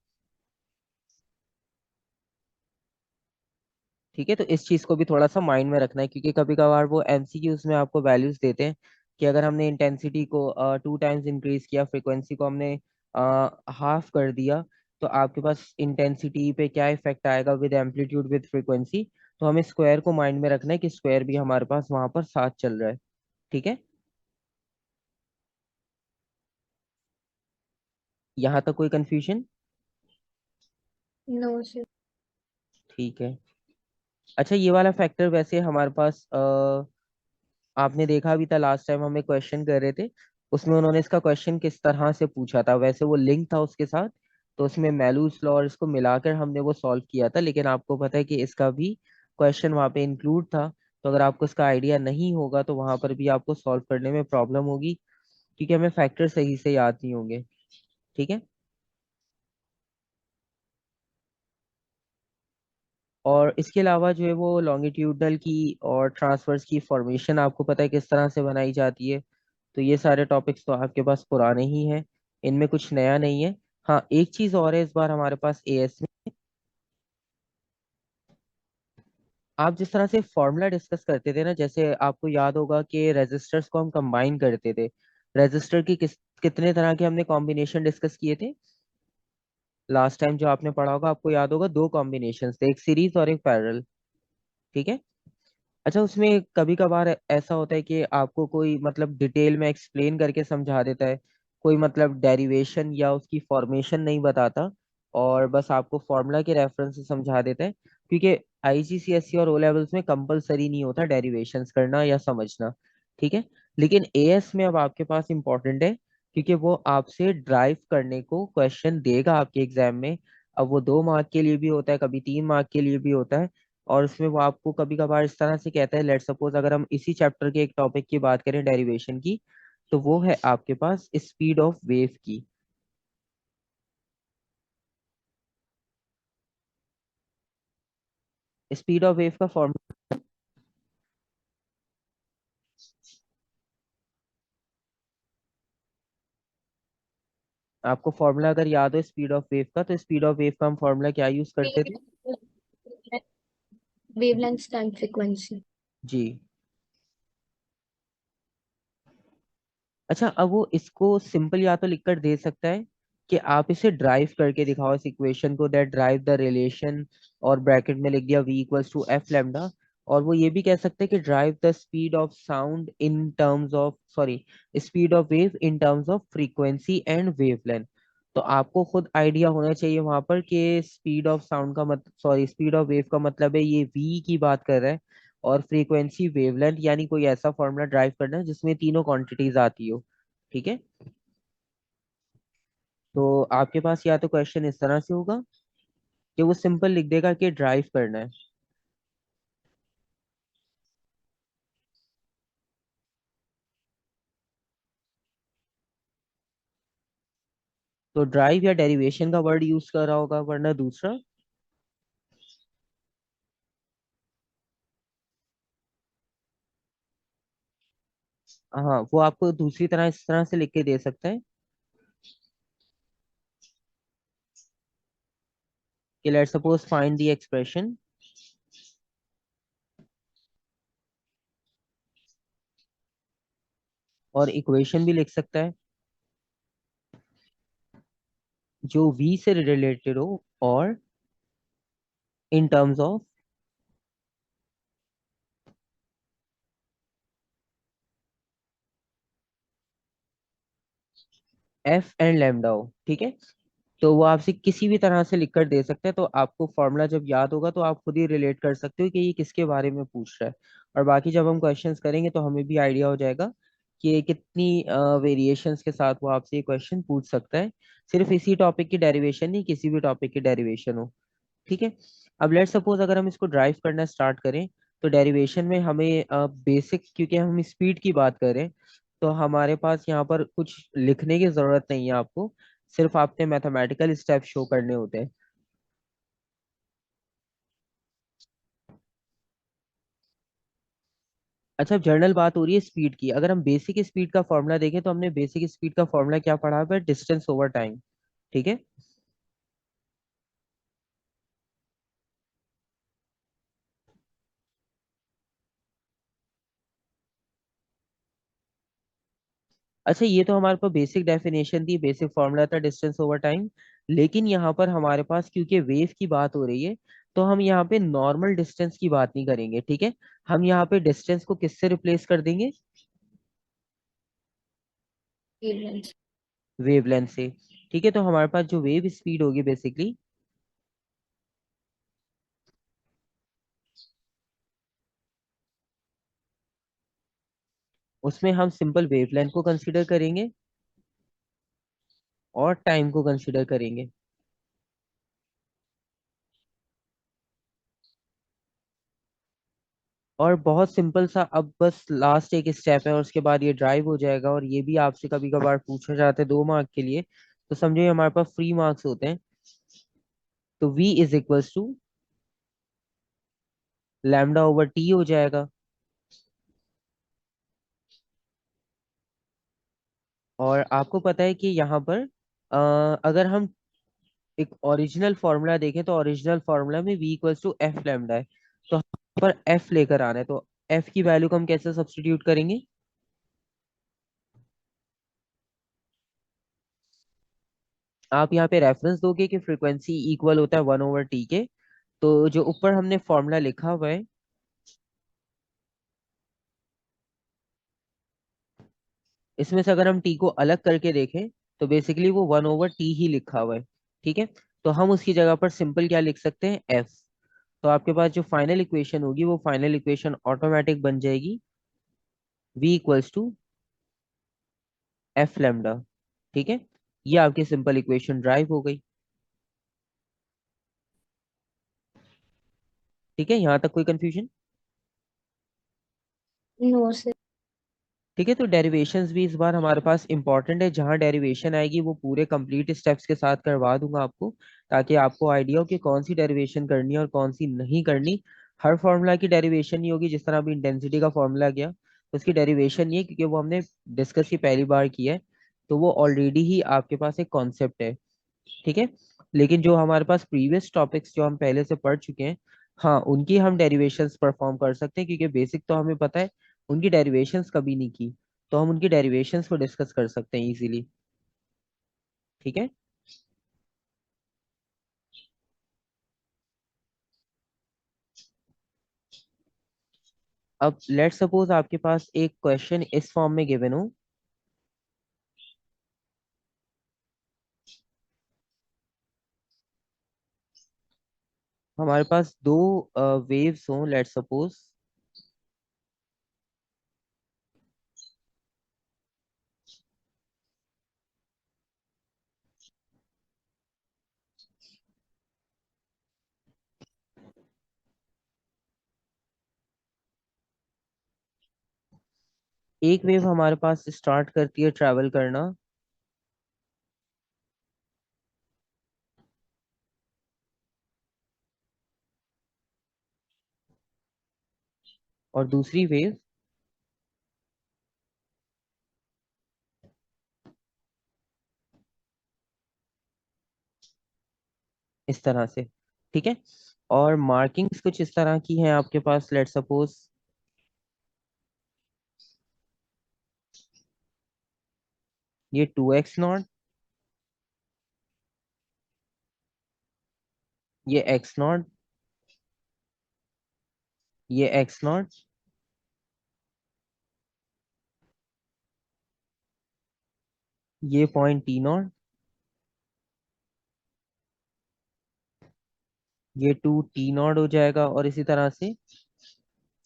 ठीक है। तो इस चीज को भी थोड़ा सा माइंड में रखना है, क्योंकि कभी कभार वो एमसीक्यूज में आपको वैल्यूज देते हैं कि अगर हमने इंटेंसिटी को 2 टाइम्स इंक्रीज किया, फ्रीक्वेंसी को हमने हाफ कर दिया, तो आपके पास इंटेंसिटी पे क्या इफेक्ट आएगा विद एम्पलीट्यूड विद फ्रीक्वेंसी। तो हमें स्क्वायर को माइंड में रखना है कि स्क्वायर भी हमारे पास वहां पर साथ चल रहा है। ठीक है। यहाँ तक कोई कंफ्यूजन? No sir. ठीक है। अच्छा, ये वाला फैक्टर वैसे हमारे पास आपने देखा भी था लास्ट टाइम हमें क्वेश्चन कर रहे थे, उसमें उन्होंने इसका क्वेश्चन किस तरह से पूछा था, वैसे वो लिंक था उसके साथ। तो उसमें मैलूस लॉ और इसको मिलाकर हमने वो सॉल्व किया था, लेकिन आपको पता है कि इसका भी क्वेश्चन वहाँ पे इंक्लूड था। तो अगर आपको इसका आइडिया नहीं होगा तो वहां पर भी आपको सॉल्व करने में प्रॉब्लम होगी, क्योंकि हमें फैक्टर सही से याद नहीं होंगे। ठीक है। और इसके अलावा जो है वो लॉन्गिट्यूडनल की और ट्रांसवर्स की फॉर्मेशन आपको पता है किस तरह से बनाई जाती है। तो ये सारे टॉपिक्स तो आपके पास पुराने ही हैं, इनमें कुछ नया नहीं है। हाँ, एक चीज और है इस बार हमारे पास एएस में। आप जिस तरह से फॉर्मूला डिस्कस करते थे ना, जैसे आपको याद होगा कि रेजिस्टर्स को हम कंबाइन करते थे। रेजिस्टर की कितने तरह के हमने कॉम्बिनेशन डिस्कस किए थे लास्ट टाइम, जो आपने पढ़ा होगा आपको याद होगा, 2 कॉम्बिनेशन थे, एक सीरीज और एक पैरेलल। ठीक है। अच्छा, उसमें कभी कभार ऐसा होता है कि आपको कोई मतलब डिटेल में एक्सप्लेन करके समझा देता है, कोई मतलब डेरिवेशन या उसकी फॉर्मेशन नहीं बताता, और बस आपको फॉर्मूला के रेफरेंस से समझा देता है, क्योंकि आईजीसीएसई और ओ लेवल्स में कंपलसरी नहीं होता डेरिवेशंस करना या समझना। ठीक है। लेकिन एएस में अब आपके पास इंपॉर्टेंट है, क्योंकि वो आपसे ड्राइव करने को क्वेश्चन देगा आपके एग्जाम में। अब वो 2 मार्क के लिए भी होता है, कभी 3 मार्क के लिए भी होता है। और उसमें वो आपको कभी कभार इस तरह से कहता है, लेट सपोज अगर हम इसी चैप्टर के एक टॉपिक की बात करें डेरिवेशन की, तो वो है आपके पास स्पीड ऑफ वेव की। स्पीड ऑफ वेव का फॉर्मूला, आपको फॉर्मूला अगर याद हो स्पीड ऑफ वेव का, तो स्पीड ऑफ वेव का हम फॉर्मूला क्या यूज करते थे? Wavelength time frequency. जी। अच्छा, अब वो इसको सिंपल या तो लिखकर दे सकता है कि आप इसे ड्राइव करके दिखाओ इस इक्वेशन को, दैट ड्राइव द रिलेशन, और ब्रैकेट में लिख दिया v equals to F lambda. और वो ये भी कह सकते हैं कि drive the speed of sound in terms of, sorry, speed of wave in terms of frequency and wavelength. तो आपको खुद आइडिया होना चाहिए वहां पर कि स्पीड ऑफ साउंड का मतलब, सॉरी, स्पीड ऑफ वेव का मतलब है ये v की बात कर रहा है, और फ्रीक्वेंसी वेवलेंथ यानी कोई ऐसा फॉर्मूला ड्राइव करना है जिसमें तीनों क्वांटिटीज आती हो। ठीक है। तो आपके पास या तो क्वेश्चन इस तरह से होगा कि वो सिंपल लिख देगा कि ड्राइव करना है। तो ड्राइव या डेरिवेशन का वर्ड यूज कर रहा होगा, वरना दूसरा। हाँ, वो आपको दूसरी तरह इस तरह से लिख के दे सकते हैं कि let suppose find the expression, और इक्वेशन भी लिख सकता है जो v से रिलेटेड हो, और इन terms of f and lambda हो। ठीक है। तो वो आपसे किसी भी तरह से लिखकर दे सकते हैं, तो आपको फॉर्मूला जब याद होगा तो आप खुद ही रिलेट कर सकते हो कि ये किसके बारे में पूछ रहा है। और बाकी जब हम क्वेश्चंस करेंगे तो हमें भी आइडिया हो जाएगा कि ये कितनी वेरिएशंस के साथ वो आपसे ये क्वेश्चन पूछ सकता है। सिर्फ इसी टॉपिक की डेरिवेशन नहीं, किसी भी टॉपिक की डेरिवेशन हो। ठीक है। अब लेट सपोज अगर हम इसको ड्राइव करना स्टार्ट करें, तो डेरिवेशन में हमें बेसिक, क्योंकि हम स्पीड की बात करें, तो हमारे पास यहाँ पर कुछ लिखने की जरूरत नहीं है आपको, सिर्फ आपने मैथमेटिकल स्टेप शो करने होते हैं। अच्छा, अब जनरल बात हो रही है स्पीड की, अगर हम बेसिक स्पीड का फॉर्मूला देखें तो हमने बेसिक स्पीड का फॉर्मूला क्या पढ़ा है? Distance over time. ठीक है। अच्छा, ये तो हमारे पास बेसिक डेफिनेशन थी, बेसिक फॉर्मूला था डिस्टेंस ओवर टाइम। लेकिन यहाँ पर हमारे पास क्योंकि वेव की बात हो रही है, तो हम यहाँ पे नॉर्मल डिस्टेंस की बात नहीं करेंगे। ठीक है। हम यहाँ पे डिस्टेंस को किससे रिप्लेस कर देंगे? वेवलेंथ। वेवलेंथ से। ठीक है। तो हमारे पास जो वेव स्पीड होगी बेसिकली, उसमें हम सिंपल वेवलेंथ को कंसीडर करेंगे और टाइम को कंसीडर करेंगे। और बहुत सिंपल सा, अब बस लास्ट एक स्टेप है और उसके बाद ये ड्राइव हो जाएगा। और ये भी आपसे कभी कभार पूछा जाता है 2 मार्क के लिए, तो समझो ये हमारे पास फ्री मार्क्स होते हैं। तो v is equals to lambda over T हो जाएगा। और आपको पता है कि यहाँ पर अगर हम एक ओरिजिनल फॉर्मूला देखें, तो ओरिजिनल फॉर्मूला में v equals to F lambda है। तो यहाँ पर f लेकर आना है, तो f की वैल्यू को हम कैसे सब्स्टिट्यूट करेंगे? आप यहाँ पे रेफरेंस दोगे कि फ्रीक्वेंसी इक्वल होता है 1/t के। तो जो ऊपर हमने फॉर्मूला लिखा हुआ है, इसमें से अगर हम टी को अलग करके देखें, तो बेसिकली वो 1/t ही लिखा हुआ है। ठीक है। तो हम उसकी जगह पर सिंपल क्या लिख सकते हैं? एफ। तो आपके पास जो फाइनल इक्वेशन होगी, वो फाइनल इक्वेशन ऑटोमेटिक बन जाएगी v equals to F lambda. ठीक है। ये आपकी सिंपल इक्वेशन ड्राइव हो गई। ठीक है, यहाँ तक कोई कंफ्यूजन? No sir. ठीक है। तो डेरिवेशंस भी इस बार हमारे पास इंपॉर्टेंट है, जहाँ डेरिवेशन आएगी वो पूरे कंप्लीट स्टेप्स के साथ करवा दूंगा आपको, ताकि आपको आइडिया हो कि कौन सी डेरिवेशन करनी है और कौन सी नहीं करनी। हर फॉर्मूला की डेरिवेशन नहीं होगी, जिस तरह अभी इंटेंसिटी का फॉर्मूला गया तो उसकी डेरिवेशन नहीं है, क्योंकि वो हमने डिस्कस ही पहली बार किया है, तो वो ऑलरेडी ही आपके पास एक कॉन्सेप्ट है। ठीक है। लेकिन जो हमारे पास प्रीवियस टॉपिक्स जो हम पहले से पढ़ चुके हैं, हाँ उनकी हम डेरिवेशंस परफॉर्म कर सकते हैं, क्योंकि बेसिक तो हमें पता है, उनकी डेरिवेशंस कभी नहीं की, तो हम उनकी डेरिवेशंस को डिस्कस कर सकते हैं इजीली। ठीक है। अब लेट सपोज आपके पास एक क्वेश्चन इस फॉर्म में गिवन हो। हमारे पास दो वेव्स हों, लेट सपोज। एक वेव हमारे पास स्टार्ट करती है ट्रैवल करना, और दूसरी वेव इस तरह से। ठीक है। और मार्किंग्स कुछ इस तरह की हैं आपके पास, लेट सपोज ये 2x0, ये x0, ये x0, ये पॉइंट t0, ये 2t0 हो जाएगा, और इसी तरह से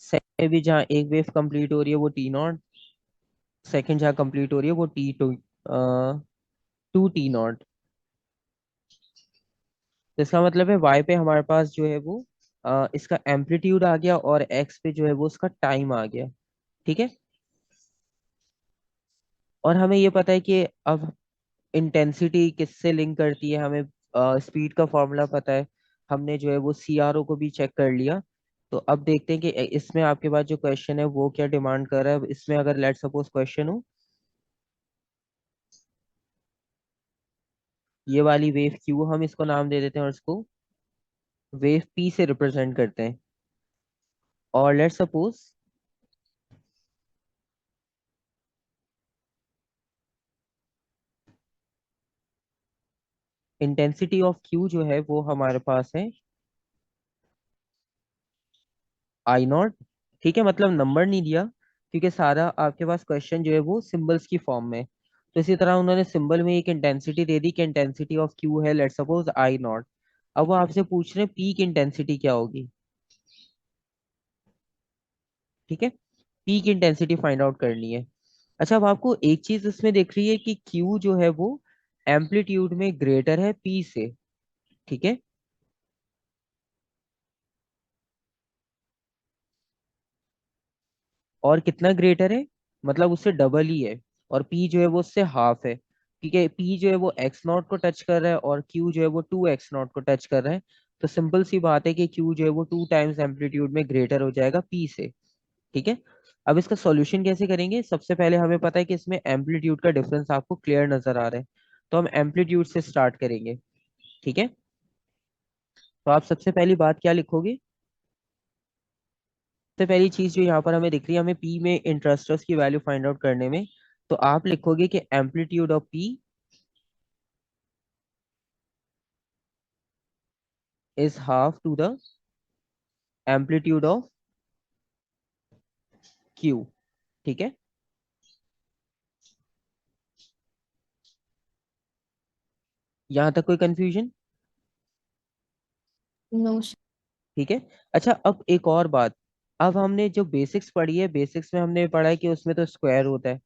सेकंड भी जहाँ एक वेव कंप्लीट हो रही है वो t0, सेकंड जहाँ कंप्लीट हो रही है वो टू t0। तो इसका मतलब है y पे हमारे पास जो है वो इसका एम्पलीट्यूड आ गया, और x पे जो है वो उसका टाइम आ गया। ठीक है। और हमें ये पता है कि अब इंटेंसिटी किससे लिंक करती है, हमें स्पीड का फॉर्मूला पता है, हमने जो है वो CRO को भी चेक कर लिया। तो अब देखते हैं कि इसमें आपके पास जो क्वेश्चन है वो क्या डिमांड कर रहा है। अब इसमें अगर लेट सपोज क्वेश्चन हो, ये वाली वेव क्यू हम इसको नाम दे देते हैं, और इसको वेव पी से रिप्रेजेंट करते हैं। और let suppose intensity of Q जो है वो हमारे पास है I0। ठीक है, मतलब नंबर नहीं दिया, क्योंकि सारा आपके पास क्वेश्चन जो है वो सिंबल्स की फॉर्म में है। तो इसी तरह उन्होंने सिंबल में एक इंटेंसिटी दे दी कि इंटेंसिटी ऑफ क्यू है लेट सपोज I0। अब वो आपसे पूछ रहे हैं पीक इंटेंसिटी क्या होगी। ठीक है। पीक इंटेंसिटी फाइंड आउट करनी है। अच्छा, अब आपको एक चीज इसमें दिख रही है कि क्यू जो है वो एम्पलीट्यूड में ग्रेटर है पी से। ठीक है। और कितना ग्रेटर है, मतलब उससे डबल ही है। और पी जो है वो उससे हाफ है, क्योंकि पी जो है वो x0 को टच कर रहा है, और क्यू जो है वो 2x0 को टच कर रहा है। तो सिंपल सी बात है कि क्यू जो है वो 2 टाइम्स एम्पलीट्यूड में ग्रेटर हो जाएगा पी से। ठीक है। अब इसका सॉल्यूशन कैसे करेंगे, सबसे पहले हमें पता है कि इसमें एम्पलीट्यूड का डिफरेंस आपको क्लियर नजर आ रहा है, तो हम एम्पलीट्यूड से स्टार्ट करेंगे। ठीक है। तो आप सबसे पहली बात क्या लिखोगे। सबसे पहली चीज जो यहाँ पर हमें दिख रही है, हमें पी में इंटरेस्टर्स की वैल्यू फाइंड आउट करने में, तो आप लिखोगे कि amplitude of P is half to the amplitude of Q. ठीक है। यहाँ तक कोई कंफ्यूजन। नो। ठीक है। अच्छा, अब एक और बात। अब हमने जो बेसिक्स पढ़ी है, बेसिक्स में हमने पढ़ा है कि उसमें तो स्क्वायर होता है।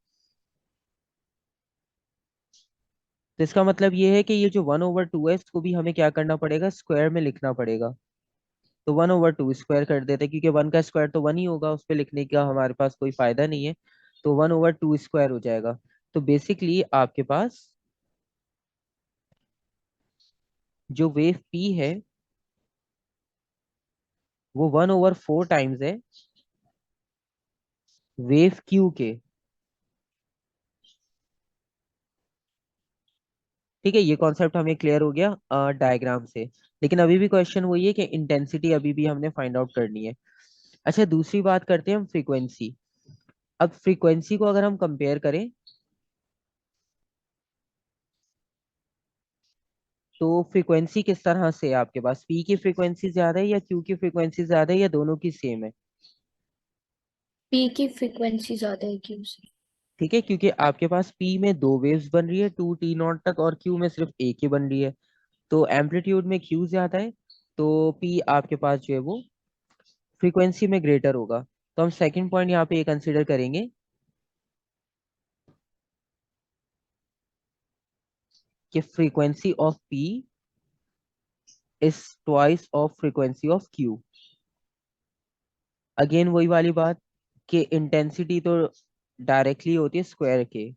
तो इसका मतलब ये है कि ये जो 1/2 है इसको भी हमें क्या करना पड़ेगा, स्क्वायर में लिखना पड़ेगा। तो 1/2 स्क्वायर कर देते हैं, क्योंकि वन का स्क्वायर तो वन ही होगा, उस पर लिखने का हमारे पास कोई फायदा नहीं है। तो 1/2 स्क्वायर हो जाएगा। तो बेसिकली आपके पास जो वेव पी है वो 1/4 टाइम्स है वेव क्यू के। ठीक है, ये कॉन्सेप्ट हमें क्लियर हो गया डायग्राम से। लेकिन अभी भी क्वेश्चन वही है कि इंटेंसिटी अभी भी हमने फाइंड आउट करनी है। अच्छा, दूसरी बात करते हैं हम फ्रीक्वेंसी। अब फ्रीक्वेंसी को अगर हम कंपेयर करें तो फ्रीक्वेंसी किस तरह से है आपके पास, पी की फ्रीक्वेंसी ज्यादा है या क्यू की फ्रीक्वेंसी ज्यादा है या दोनों की सेम है? पी की फ्रीक्वेंसी ज्यादा है क्यू से। ठीक है, क्योंकि आपके पास पी में दो वेव्स बन रही है 2T0 तक, और क्यू में सिर्फ एक ही बन रही है। तो एम्पलीट्यूड में क्यू ज्यादा है, तो पी आपके पास जो है वो फ्रीक्वेंसी में ग्रेटर होगा। तो हम सेकंड पॉइंट यहाँ पे ये कंसिडर करेंगे कि frequency of P is twice of frequency of Q. Again वही वाली बात कि इंटेंसिटी तो डायरेक्टली होती है स्क्वायर के,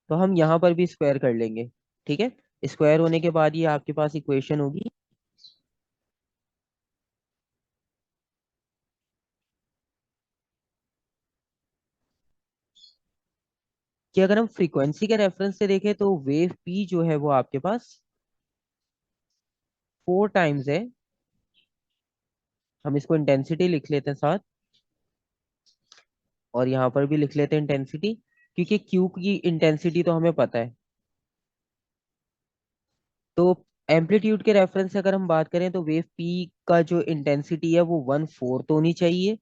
तो हम यहाँ पर भी स्क्वायर कर लेंगे। ठीक है, स्क्वायर होने के बाद ये आपके पास इक्वेशन होगी कि अगर हम फ्रीक्वेंसी के रेफरेंस से देखें तो वेव पी जो है वो आपके पास 4 टाइम्स है। हम इसको इंटेंसिटी लिख लेते हैं साथ, और यहाँ पर भी लिख लेते हैं इंटेंसिटी, क्योंकि क्यू की इंटेंसिटी तो हमें पता है। तो एम्पलीट्यूड के रेफरेंस से अगर हम बात करें तो वेव पी का जो इंटेंसिटी है वो 1/4 होनी चाहिए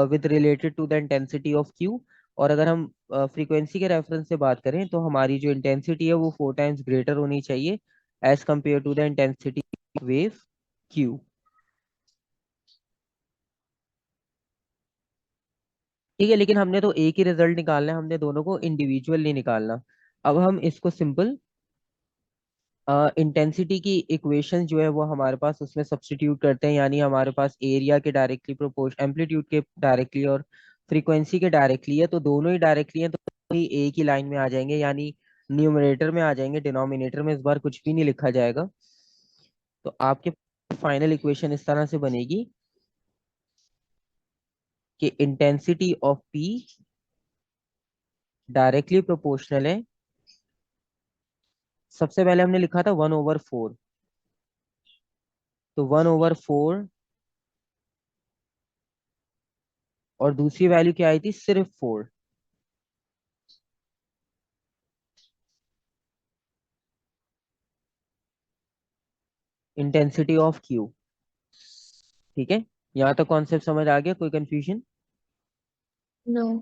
with related to the intensity of Q. और अगर हम फ्रीक्वेंसी के रेफरेंस से बात करें तो हमारी जो इंटेंसिटी है वो 4 टाइम्स ग्रेटर होनी चाहिए as compare to the intensity wave Q. ठीक है, लेकिन हमने तो एक ही रिजल्ट निकालना है, हमने दोनों को इंडिविजुअल नहीं निकालना। अब हम इसको सिंपल इंटेंसिटी की इक्वेशन जो है वो हमारे पास उसमें सब्स्टिट्यूट करते हैं, यानी हमारे पास एरिया के डायरेक्टली प्रोपोर्श एम्पलीट्यूड के डायरेक्टली और फ्रीक्वेंसी के डायरेक्टली है, तो दोनों ही डायरेक्टली है, तो ही एक ही लाइन में आ जाएंगे, यानी न्यूमरेटर में आ जाएंगे, डिनोमिनेटर में इस बार कुछ भी नहीं लिखा जाएगा। तो आपके फाइनल इक्वेशन इस तरह से बनेगी कि intensity of P directly proportional है, सबसे पहले हमने लिखा था 1/4, तो 1/4, और दूसरी वैल्यू क्या आई थी, सिर्फ 4, इंटेंसिटी ऑफ क्यू। ठीक है, यहाँ तक कॉन्सेप्ट समझ आ गया, कोई कंफ्यूजन? नो।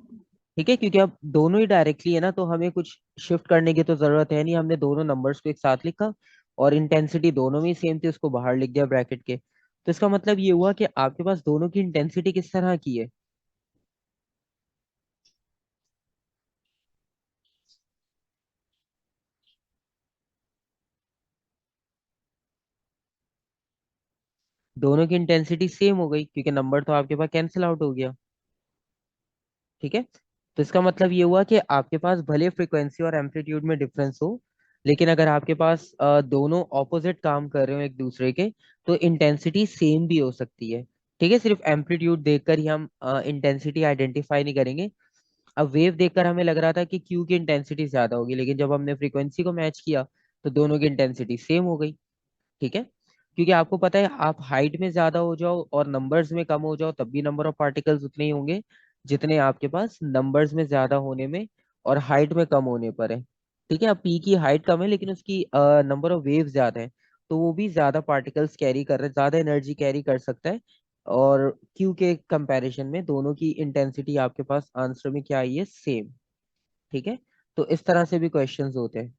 ठीक है, क्योंकि अब दोनों ही डायरेक्टली है ना, तो हमें कुछ शिफ्ट करने की तो जरूरत है नहीं, हमने दोनों नंबर्स को एक साथ लिखा और इंटेंसिटी दोनों में सेम थी, उसको बाहर लिख दिया ब्रैकेट के। तो इसका मतलब ये हुआ कि आपके पास दोनों की इंटेंसिटी किस तरह की है, दोनों की इंटेंसिटी सेम हो गई, क्योंकि नंबर तो आपके पास कैंसिल आउट हो गया। ठीक है, तो इसका मतलब ये हुआ कि आपके पास भले फ्रीक्वेंसी और एम्पलीट्यूड में डिफरेंस हो, लेकिन अगर आपके पास दोनों ऑपोजिट काम कर रहे हो एक दूसरे के, तो इंटेंसिटी सेम भी हो सकती है। ठीक है, सिर्फ एम्पलीट्यूड देखकर ही हम इंटेंसिटी आइडेंटिफाई नहीं करेंगे। अब वेव देखकर हमें लग रहा था कि क्यू की इंटेंसिटी ज्यादा होगी, लेकिन जब हमने फ्रीक्वेंसी को मैच किया तो दोनों की इंटेंसिटी सेम हो गई। ठीक है, क्योंकि आपको पता है आप हाइट में ज्यादा हो जाओ और नंबर्स में कम हो जाओ तब भी नंबर ऑफ पार्टिकल्स उतने ही होंगे जितने आपके पास नंबर्स में ज्यादा होने में और हाइट में कम होने पर है। ठीक है, अब पी की हाइट कम है लेकिन उसकी नंबर ऑफ वेव ज्यादा है, तो वो भी ज्यादा पार्टिकल्स कैरी कर रहे हैं, ज्यादा एनर्जी कैरी कर सकता है। और क्यू के कंपैरिजन में दोनों की इंटेंसिटी आपके पास आंसर में क्या आई है, सेम। ठीक है, तो इस तरह से भी क्वेश्चंस होते हैं।